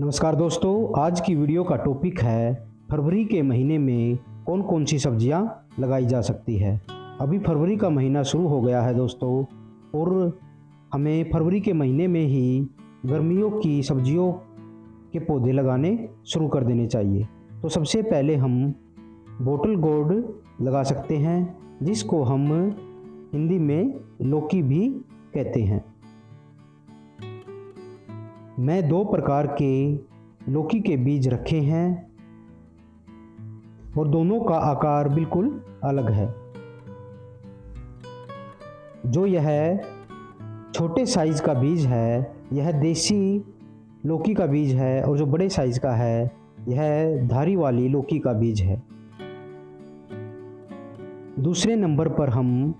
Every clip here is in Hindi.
नमस्कार दोस्तों, आज की वीडियो का टॉपिक है फरवरी के महीने में कौन कौन सी सब्जियां लगाई जा सकती है। अभी फरवरी का महीना शुरू हो गया है दोस्तों, और हमें फरवरी के महीने में ही गर्मियों की सब्जियों के पौधे लगाने शुरू कर देने चाहिए। तो सबसे पहले हम बोटल गोर्ड लगा सकते हैं, जिसको हम हिंदी में लौकी भी कहते हैं। मैं दो प्रकार के लौकी के बीज रखे हैं और दोनों का आकार बिल्कुल अलग है। जो यह छोटे साइज का बीज है यह देसी लौकी का बीज है, और जो बड़े साइज का है यह धारी वाली लौकी का बीज है। दूसरे नंबर पर हम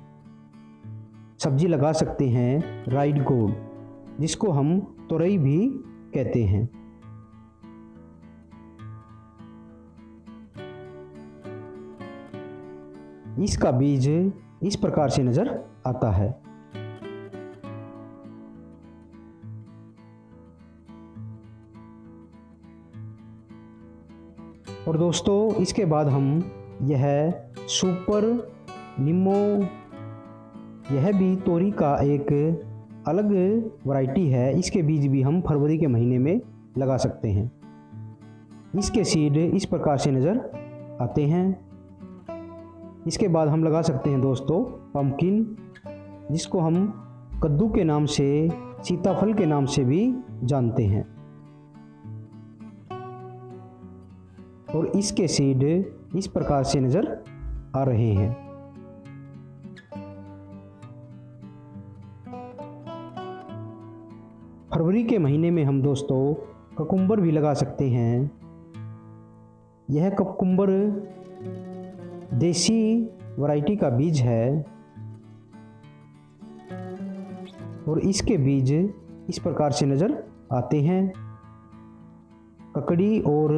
सब्जी लगा सकते हैं राइड गोर्ड, जिसको हम तोरई भी कहते हैं। इसका बीज इस प्रकार से नजर आता है। और दोस्तों, इसके बाद हम यह सुपर निमो, यह भी तोरी का एक अलग वैरायटी है। इसके बीज भी हम फरवरी के महीने में लगा सकते हैं। इसके सीड इस प्रकार से नज़र आते हैं। इसके बाद हम लगा सकते हैं दोस्तों पम्पकिन, जिसको हम कद्दू के नाम से, सीताफल के नाम से भी जानते हैं। और इसके सीड इस प्रकार से नज़र आ रहे हैं। फरवरी के महीने में हम दोस्तों ककुम्बर भी लगा सकते हैं। यह ककुम्बर देसी वैरायटी का बीज है, और इसके बीज इस प्रकार से नज़र आते हैं। ककड़ी और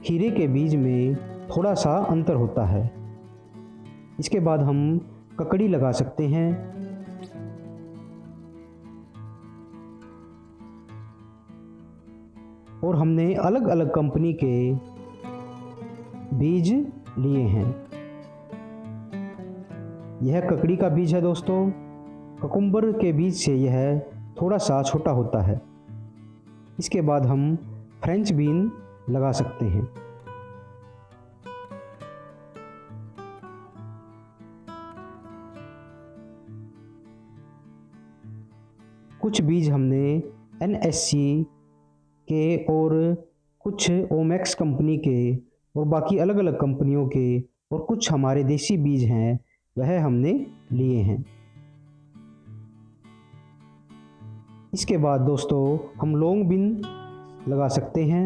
खीरे के बीज में थोड़ा सा अंतर होता है। इसके बाद हम ककड़ी लगा सकते हैं। और हमने अलग अलग कंपनी के बीज लिए हैं। यह ककड़ी का बीज है दोस्तों। ककुम्बर के बीज से यह थोड़ा सा छोटा होता है। इसके बाद हम फ्रेंच बीन लगा सकते हैं। कुछ बीज हमने NSC के और कुछ ओमैक्स कंपनी के और बाकी अलग अलग कंपनियों के, और कुछ हमारे देसी बीज हैं वह हमने लिए हैं। इसके बाद दोस्तों हम लॉन्ग बीन लगा सकते हैं।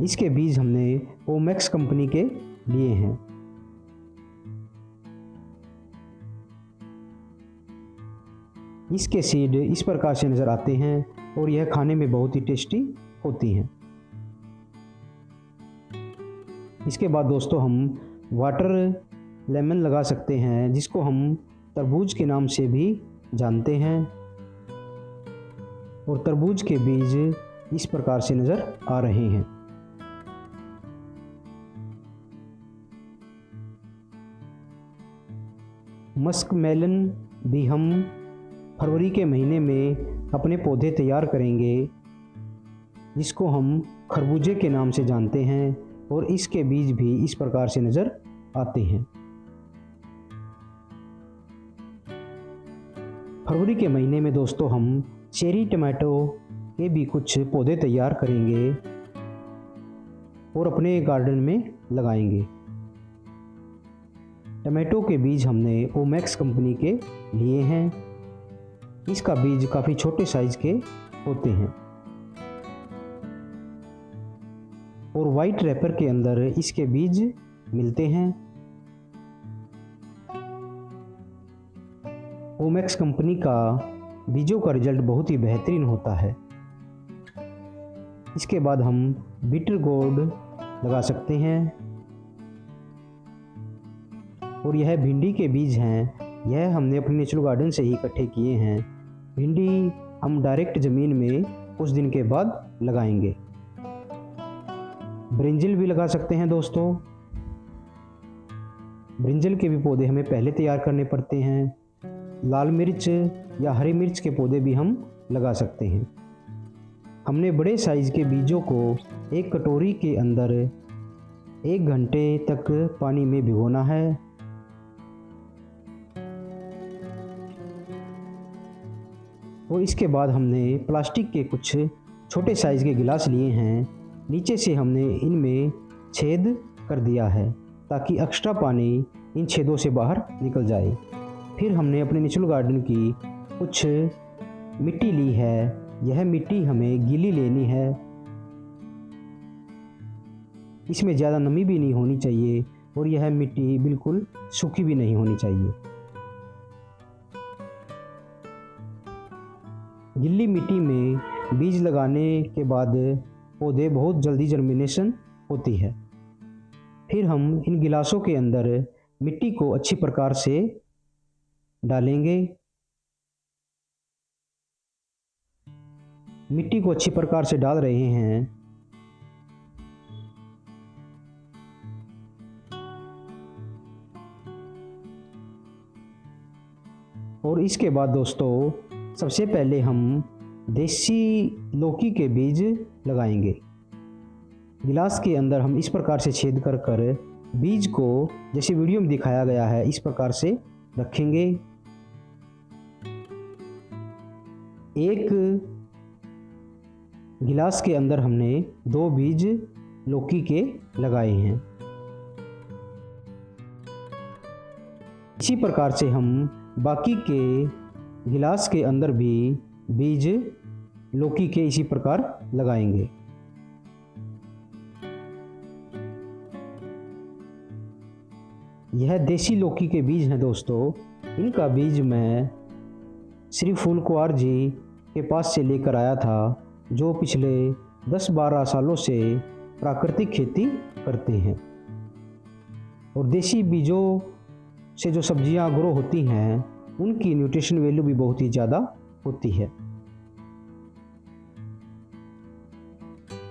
इसके बीज हमने ओमैक्स कंपनी के लिए हैं। इसके सीड इस प्रकार से नज़र आते हैं, और यह खाने में बहुत ही टेस्टी होती हैं। इसके बाद दोस्तों हम वाटर लेमन लगा सकते हैं, जिसको हम तरबूज के नाम से भी जानते हैं। और तरबूज के बीज इस प्रकार से नज़र आ रहे हैं। मस्क मेलन भी हम फरवरी के महीने में अपने पौधे तैयार करेंगे, जिसको हम खरबूजे के नाम से जानते हैं। और इसके बीज भी इस प्रकार से नज़र आते हैं। फरवरी के महीने में दोस्तों हम चेरी टमाटो के भी कुछ पौधे तैयार करेंगे और अपने गार्डन में लगाएंगे। टमाटो के बीज हमने ओमैक्स कंपनी के लिए हैं। इसका बीज काफ़ी छोटे साइज के होते हैं, और वाइट रैपर के अंदर इसके बीज मिलते हैं। ओमैक्स कंपनी का बीजों का रिजल्ट बहुत ही बेहतरीन होता है। इसके बाद हम बिटर गोर्ड लगा सकते हैं, और यह भिंडी के बीज हैं। यह हमने अपने नेचुरल गार्डन से ही इकट्ठे किए हैं। भिंडी हम डायरेक्ट ज़मीन में कुछ दिन के बाद लगाएंगे। ब्रिंजल भी लगा सकते हैं दोस्तों। ब्रिंजल के भी पौधे हमें पहले तैयार करने पड़ते हैं। लाल मिर्च या हरी मिर्च के पौधे भी हम लगा सकते हैं। हमने बड़े साइज़ के बीजों को एक कटोरी के अंदर 1 घंटे तक पानी में भिगोना है। और इसके बाद हमने प्लास्टिक के कुछ छोटे साइज़ के गिलास लिए हैं। नीचे से हमने इनमें छेद कर दिया है ताकि एक्स्ट्रा पानी इन छेदों से बाहर निकल जाए। फिर हमने अपने नेचुरल गार्डन की कुछ मिट्टी ली है। यह मिट्टी हमें गीली लेनी है। इसमें ज़्यादा नमी भी नहीं होनी चाहिए और यह मिट्टी बिल्कुल सूखी भी नहीं होनी चाहिए। गीली मिट्टी में बीज लगाने के बाद पौधे बहुत जल्दी जर्मिनेशन होती है। फिर हम इन गिलासों के अंदर मिट्टी को अच्छी प्रकार से डालेंगे। मिट्टी को अच्छी प्रकार से डाल रहे हैं। और इसके बाद दोस्तों सबसे पहले हम देसी लौकी के बीज लगाएंगे। गिलास के अंदर हम इस प्रकार से छेद कर कर बीज को जैसे वीडियो में दिखाया गया है इस प्रकार से रखेंगे। एक गिलास के अंदर हमने 2 बीज लौकी के लगाए हैं। इसी प्रकार से हम बाकी के गिलास के अंदर भी बीज लौकी के इसी प्रकार लगाएंगे। यह देसी लौकी के बीज हैं दोस्तों। इनका बीज मैं श्री फूलकुंवर जी के पास से लेकर आया था, जो पिछले 10-12 सालों से प्राकृतिक खेती करते हैं। और देसी बीजों से जो सब्जियां ग्रो होती हैं उनकी न्यूट्रिशन वैल्यू भी बहुत ही ज़्यादा होती है।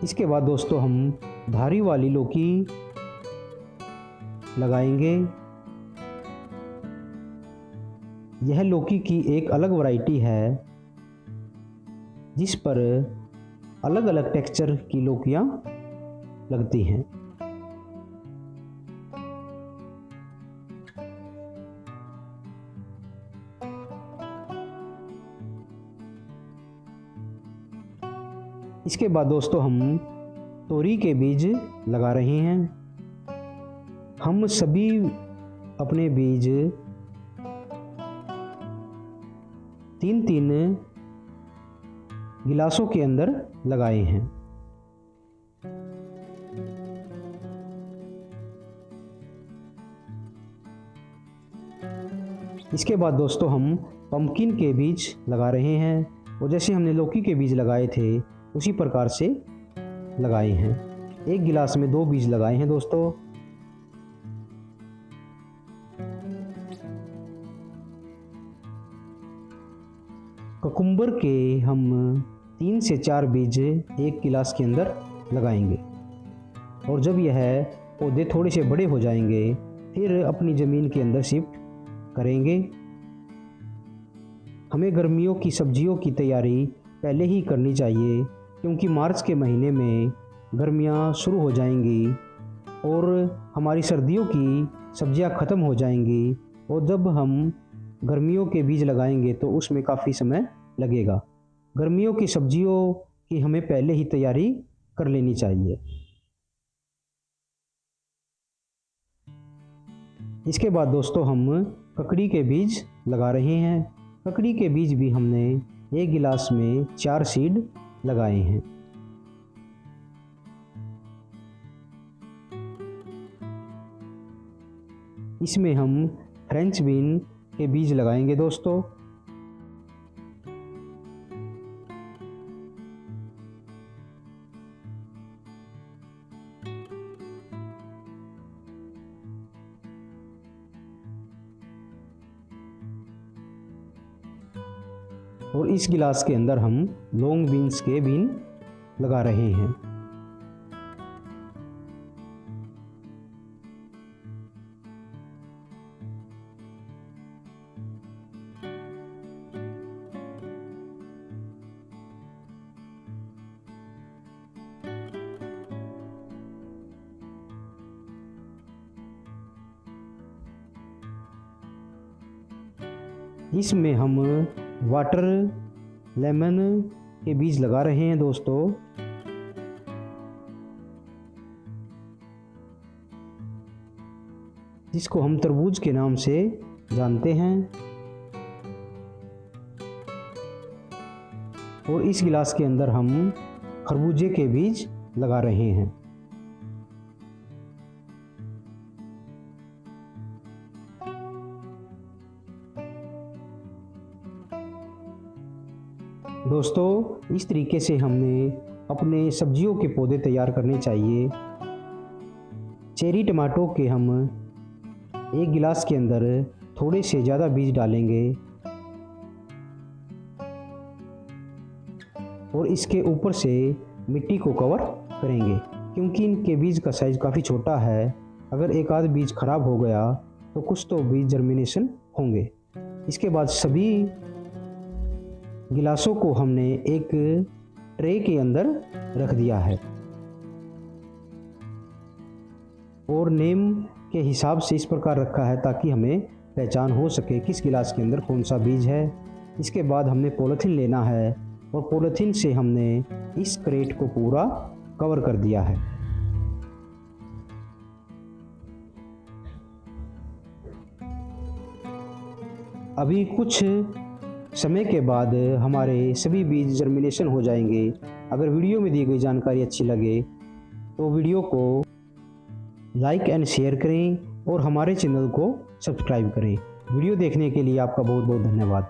इसके बाद दोस्तों हम धारी वाली लौकी लगाएंगे। यह लौकी की एक अलग वैरायटी है जिस पर अलग अलग टेक्सचर की लौकियां लगती हैं। इसके बाद दोस्तों हम तोरी के बीज लगा रहे हैं। हम सभी अपने बीज 3-3 गिलासों के अंदर लगाए हैं। इसके बाद दोस्तों हम पंपकिन के बीज लगा रहे हैं और जैसे हमने लौकी के बीज लगाए थे उसी प्रकार से लगाए हैं। एक गिलास में 2 बीज लगाए हैं दोस्तों। कुकुम्बर के हम 3 से 4 बीज एक गिलास के अंदर लगाएंगे। और जब यह पौधे थोड़े से बड़े हो जाएंगे फिर अपनी ज़मीन के अंदर शिफ्ट करेंगे। हमें गर्मियों की सब्जियों की तैयारी पहले ही करनी चाहिए, क्योंकि मार्च के महीने में गर्मियाँ शुरू हो जाएंगी और हमारी सर्दियों की सब्जियां ख़त्म हो जाएंगी। और जब हम गर्मियों के बीज लगाएंगे तो उसमें काफ़ी समय लगेगा। गर्मियों की सब्जियों की हमें पहले ही तैयारी कर लेनी चाहिए। इसके बाद दोस्तों हम ककड़ी के बीज लगा रहे हैं। ककड़ी के बीज भी हमने एक गिलास में 4 सीड लगाए हैं। इसमें हम फ्रेंच बीन के बीज लगाएंगे दोस्तों। और इस गिलास के अंदर हम लॉन्ग बीन्स के बीन लगा रहे हैं। इसमें हम वाटर लेमन के बीज लगा रहे हैं दोस्तों। जिसको हम तरबूज के नाम से जानते हैं। और इस गिलास के अंदर हम खरबूजे के बीज लगा रहे हैं। दोस्तों, इस तरीके से हमने अपने सब्जियों के पौधे तैयार करने चाहिए। चेरी टमाटो के हम एक गिलास के अंदर थोड़े से ज़्यादा बीज डालेंगे और इसके ऊपर से मिट्टी को कवर करेंगे, क्योंकि इनके बीज का साइज़ काफ़ी छोटा है। अगर एक आध बीज खराब हो गया तो कुछ तो बीज जर्मिनेशन होंगे। इसके बाद सभी गिलासों को हमने एक ट्रे के अंदर रख दिया है और नेम के हिसाब से इस प्रकार रखा है ताकि हमें पहचान हो सके किस गिलास के अंदर कौन सा बीज है। इसके बाद हमने पॉलीथीन लेना है और पॉलीथीन से हमने इस क्रेट को पूरा कवर कर दिया है। अभी कुछ समय के बाद हमारे सभी बीज जर्मिनेशन हो जाएंगे। अगर वीडियो में दी गई जानकारी अच्छी लगे तो वीडियो को लाइक एंड शेयर करें और हमारे चैनल को सब्सक्राइब करें। वीडियो देखने के लिए आपका बहुत बहुत धन्यवाद।